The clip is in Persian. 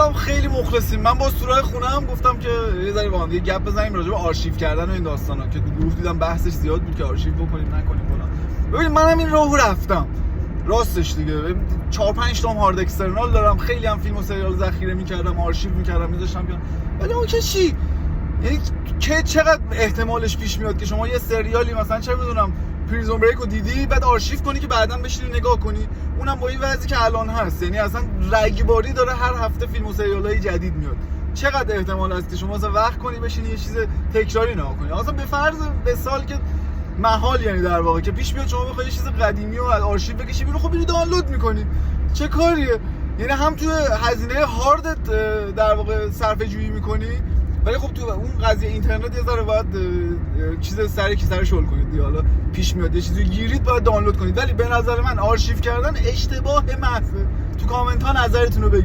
ما خیلی مخلصیم. من با سورای خونه‌ام گفتم که یه ذره با هم دیگه گپ بزنیم راجع به آرشیو کردن و این داستانا که تو گروه دیدم بحثش زیاد بود که آرشیو بکنیم نکنیم فلان. ببین منم این راهو رفتم راستش دیگه. 4-5 تا هارد اکسترنال دارم، خیلی هم فیلم و سریال ذخیره می‌کردم، آرشیو می‌کردم می‌ذاشتم بیان. ولی اون که چی؟ یعنی که چقدر احتمالش پیش میاد که شما یه سریالی مثلا چه میدونم پریزون بریک رو دیدی بعد آرشیو کنی که بعداً بشینی نگاه کنی، اونم با این وضعی که الان هست، یعنی اصلا رگباری داره هر هفته فیلم و سریالای جدید میاد. چقدر احتمال هست که شما مثلا وقت کنی بشینی یه چیز تکراری نگاه کنی؟ اصلا به فرض مثال که محال یعنی در واقع که پیش بیاد شما بخوای یه چیز قدیمی رو از آرشیو بکشی بیرون، خب اینو دانلود می‌کنی چه کاریه؟ یعنی هم تو هزینه هاردت در واقع صرفه جویی می‌کنی، ولی خب تو اون قضیه اینترنت یه ذره باید چیز سر شل کنید دیگه. حالا پیش میاد یه چیزی گیرید باید دانلود کنید، ولی به نظر من آرشیو کردن اشتباه محضه. تو کامنت ها نظرتون رو بگید.